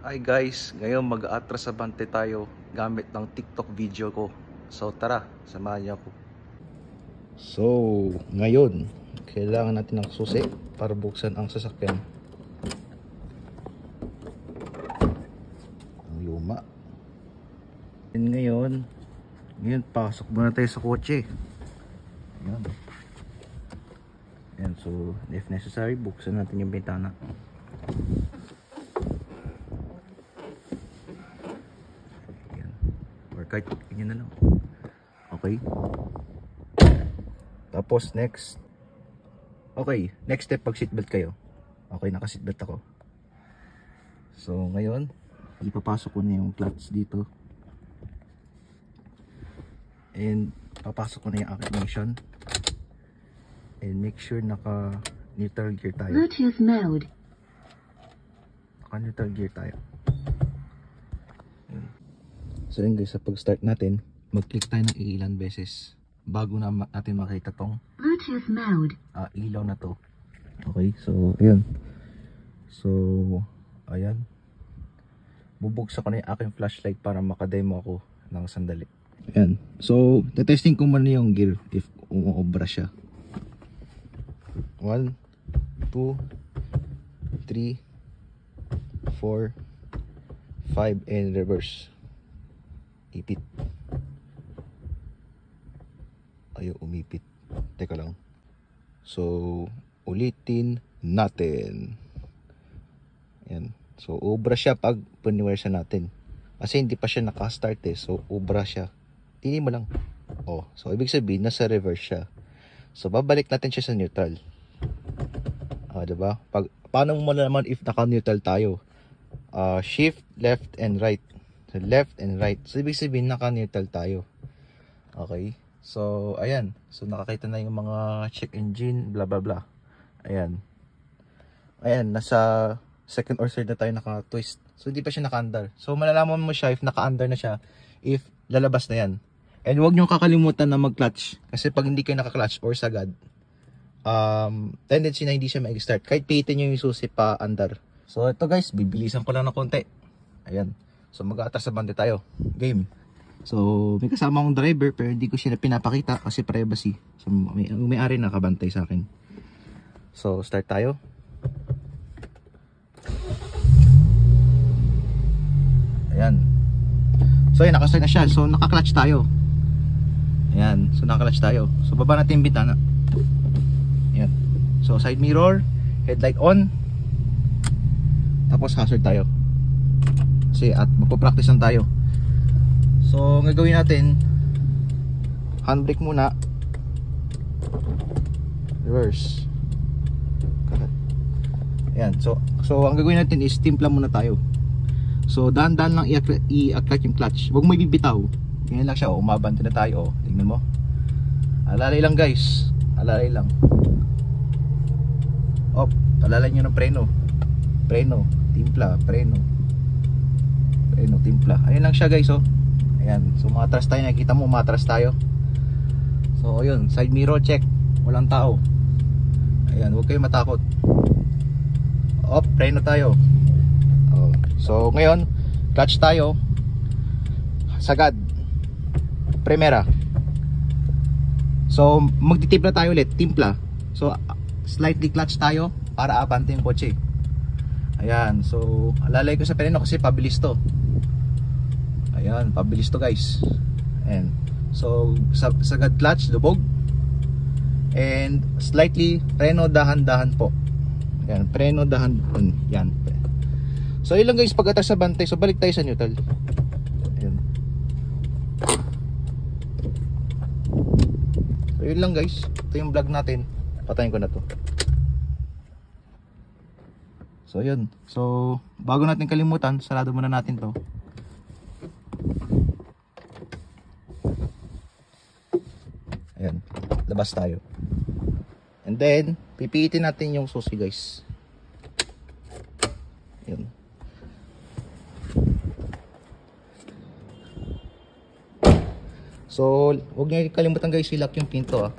Hi guys, ngayon mag-atrasabante tayo gamit ng TikTok video ko. So tara, samahan niyo ako. So, ngayon, kailangan natin ng susi para buksan ang sasakyan. Ang luma. And ngayon, pasok muna tayo sa kotse. Ayan. Ayan, so if necessary, buksan natin yung bintana. Kahit yun na lang. Okay. Tapos next. Okay, next step, pag seatbelt kayo. Okay, naka seatbelt ako. So ngayon, ipapasok ko na yung clutch dito. And papasok ko na yung ignition. And make sure naka neutral gear tayo. Bluetooth mode. Naka neutral gear tayo. So yun guys, sa pag-start natin, mag-click tayo ng ilan beses bago na natin makita tong Bluetooth mode. Ilaw na to. Okay, so ayun. So ayan. Bubuksan ko na yung aking flashlight para makademo ako ng sandali. Ayan. So testing ko muna yung gear if umaobra siya. 1, 2, 3, 4, 5 and reverse. Ipit. Ayaw umipit. Teka lang. So ulitin natin. Ayan. So obra siya pag paniwersa natin. Kasi hindi pa siya naka-start eh. So obra siya. Tinin mo lang. Oh, so ibig sabihin nasa reverse siya. So babalik natin siya sa neutral. Diba? Paano mo naman if naka-neutral tayo? Shift, left and right. So left and right. So ibig sabihin naka-neutral tayo. Okay. So ayan. So nakakita na yung mga check engine, blah blah blah. Ayan. Ayan, nasa second or third na tayo naka-twist. So hindi pa siya naka-under. So malalaman mo siya if naka-under na siya if lalabas na yan. And huwag niyo kakalimutan na mag-clutch kasi pag hindi kayo naka-clutch or sagad, tendency na hindi siya mag-start. Kahit pihitin niyo yung susi pa under. So ito guys, bibilisan ko lang ng konti. Ayan. So mag-atrasabante tayo. Game. So may kasama akong driver pero hindi ko siya pinapakita kasi privacy. So may-ari nakabantay sa akin. So start tayo. Ayan. So ayan, nakastart na siya. So naka-clutch tayo. Ayan. So naka-clutch tayo. So baba natin yung bintana. Ayan. So side mirror, headlight on. Tapos hazard tayo. Kasi at magpo-practice lang tayo. So ang gagawin natin, handbrake muna, reverse. Ayan. So ang gagawin natin is timpla muna tayo. So dahan-dahan lang i-clutch yung clutch. Huwag mo ibibitaw. Ganyan lang siya. Umabante na tayo. Tingnan mo. Alalay lang guys. Alalay lang. Alalay nyo ng preno. Preno. Timpla. Preno. Timpla. Ayun lang siya guys. Ayan. So matras tayo. Nakikita mo matras tayo. So ayun. Side mirror check. Walang tao. Ayan. Huwag kayo matakot. Preno tayo. So ngayon clutch tayo. Sagad. Primera. So magtitimpla tayo ulit. Timpla. So slightly clutch tayo para abante yung kotse. Ayan. So alalay ko sa preno kasi pabilis to. Ayan, pabilis to guys. And so sagad clutch, lubog. And slightly preno dahan-dahan po. Ayan, preno dahan-dahan. Yan. So yun lang guys, pag-atras sa bantay. So balik tayo sa neutral. Ayan. So yun lang guys. Ito yung vlog natin. Patayin ko na to. So yun. So bago natin kalimutan, sarado muna natin to. Ayan, labas tayo. And then pipihitin natin yung susi guys. Yun. So huwag niyo kalimutan guys, i-lock yung pinto